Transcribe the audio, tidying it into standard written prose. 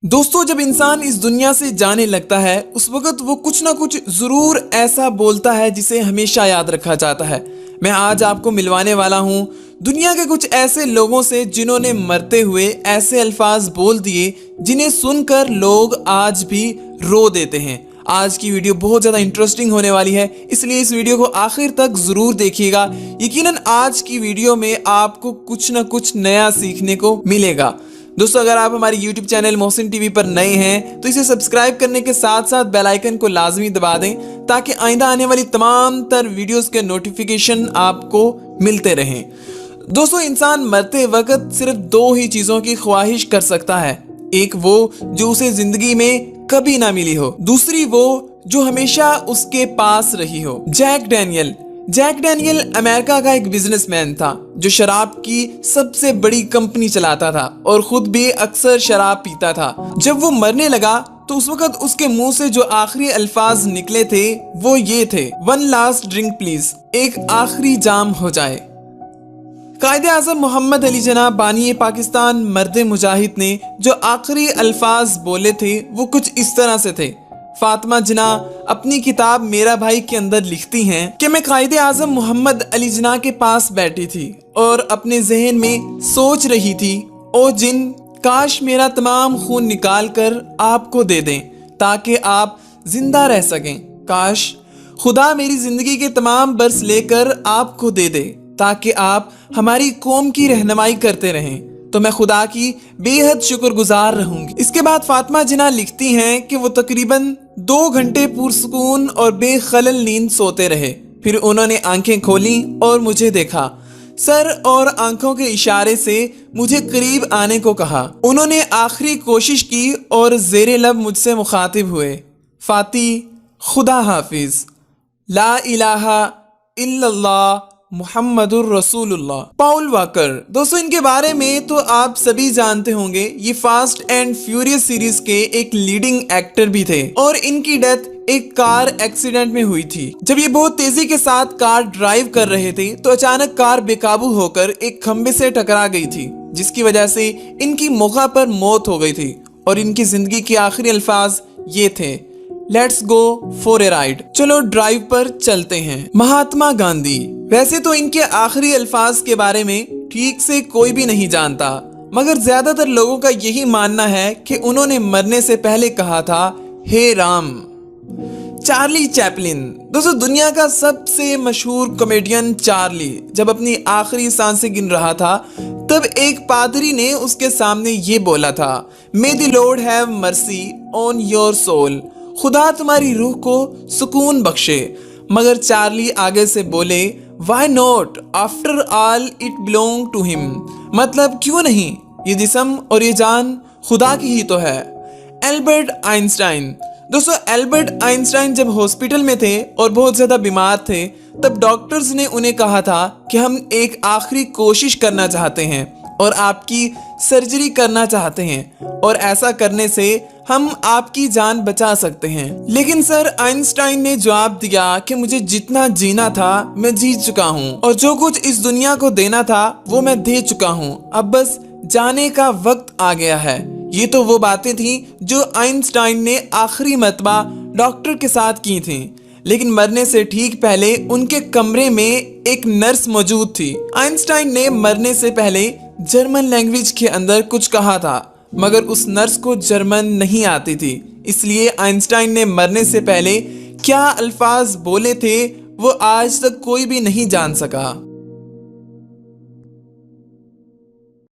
दोस्तों, जब इंसान इस दुनिया से जाने लगता है उस वक्त वो कुछ ना कुछ जरूर ऐसा बोलता है जिसे हमेशा याद रखा जाता है। मैं आज आपको मिलवाने वाला हूँ दुनिया के कुछ ऐसे लोगों से जिन्होंने मरते हुए ऐसे अल्फाज बोल दिए जिन्हें सुनकर लोग आज भी रो देते हैं। आज की वीडियो बहुत ज़्यादा इंटरेस्टिंग होने वाली है, इसलिए इस वीडियो को आखिर तक ज़रूर देखिएगा। यकीनन आज की वीडियो में आपको कुछ ना कुछ नया सीखने को मिलेगा। दोस्तों, अगर आप हमारे YouTube चैनल मोहसिन टीवी पर नए हैं तो इसे सब्सक्राइब करने के साथ साथ बेल आइकन को लाजमी दबा दें ताकि आइंदा आने वाली तमाम तर वीडियोस के नोटिफिकेशन आपको मिलते रहें। दोस्तों, इंसान मरते वक्त सिर्फ दो ही चीज़ों की ख्वाहिश कर सकता है। एक वो जो उसे जिंदगी में कभी ना मिली हो, दूसरी वो जो हमेशा उसके पास रही हो। जैक डैनियल अमेरिका का एक बिजनेसमैन था जो शराब की सबसे बड़ी कंपनी चलाता था और खुद भी अक्सर शराब पीता था। जब वो मरने लगा तो उस वक्त उसके मुंह से जो आखिरी अल्फाज निकले थे वो ये थे, वन लास्ट ड्रिंक प्लीज, एक आखिरी जाम हो जाए। कायदे आज़म मोहम्मद अली जिन्ना बानी पाकिस्तान मर्द मुजाहिद ने जो आखिरी अल्फाज बोले थे वो कुछ इस तरह से थे। फातिमा जिन्ना अपनी किताब मेरा भाई के अंदर लिखती हैं कि मैं कायदे आज़म मोहम्मद अली जिन्ना के पास बैठी थी और अपने जहन में सोच रही थी, ओ जिन, काश मेरा तमाम खून निकाल कर आपको दे दें ताकि आप जिंदा रह सकें। काश खुदा मेरी जिंदगी के तमाम बरस लेकर आपको दे दे ताकि आप हमारी कौम की रहनुमाई करते रहें, तो मैं खुदा की बेहद शुक्रगुजार रहूंगी। इसके बाद फातिमा जिन्ना लिखती हैं कि वो तकरीबन 2 घंटे पुरसुकून और बेखलल नींद सोते रहे। फिर उन्होंने आंखें खोली और मुझे देखा, सर और आंखों के इशारे से मुझे करीब आने को कहा। उन्होंने आखिरी कोशिश की और जेरे लब मुझसे मुखातिब हुए, फाती, खुदा हाफिज, ला इलाहा इल्लल्लाह मुहम्मदुर रसूलुल्लाह। पॉल वॉकर, दोस्तों इनके बारे में तो आप सभी जानते होंगे। ये फास्ट एंड फ्यूरियस सीरीज के एक लीडिंग एक्टर भी थे और इनकी डेथ एक कार एक्सीडेंट में हुई थी। जब ये बहुत तेजी के साथ कार ड्राइव कर रहे थे तो अचानक कार बेकाबू होकर एक खंबे से टकरा गई थी, जिसकी वजह से इनकी मौका पर मौत हो गई थी और इनकी जिंदगी के आखिरी अल्फाज ये थे, let's go for a ride, चलो ड्राइव पर चलते हैं। महात्मा गांधी, वैसे तो इनके आखिरी अल्फाज के बारे में ठीक से कोई भी नहीं जानता, मगर ज्यादातर लोगों का यही मानना है कि उन्होंने मरने से पहले कहा था, हे राम। चार्ली चैपलिन, दोस्तों दुनिया का सबसे मशहूर कॉमेडियन चार्ली जब अपनी आखिरी सांसें गिन रहा था तब एक पादरी ने उसके सामने ये बोला था, may the lord have mercy on your soul, खुदा तुम्हारी रूह को सुकून बख्शे। मगर चार्ली आगे से बोले, why not, after all it belong to him, मतलब क्यों नहीं, ये जिस्म और ये जान खुदा की ही तो है। एल्बर्ट आइंस्टाइन, दोस्तों एल्बर्ट आइंस्टाइन जब हॉस्पिटल में थे और बहुत ज्यादा बीमार थे तब डॉक्टर्स ने उन्हें कहा था कि हम एक आखिरी कोशिश करना चाहते हैं और आपकी सर्जरी करना चाहते हैं और ऐसा करने से हम आपकी जान बचा सकते हैं। लेकिन सर आइंस्टाइन ने जवाब दिया कि मुझे जितना जीना था मैं जी चुका हूँ और जो कुछ इस दुनिया को देना था वो मैं दे चुका हूँ, अब बस जाने का वक्त आ गया है। ये तो वो बातें थी जो आइंस्टाइन ने आखिरी मर्तबा डॉक्टर के साथ की थी, लेकिन मरने से ठीक पहले उनके कमरे में एक नर्स मौजूद थी। आइंस्टाइन ने मरने से पहले जर्मन लैंग्वेज के अंदर कुछ कहा था, मगर उस नर्स को जर्मन नहीं आती थी, इसलिए आइंस्टाइन ने मरने से पहले क्या अल्फाज बोले थे वो आज तक कोई भी नहीं जान सका।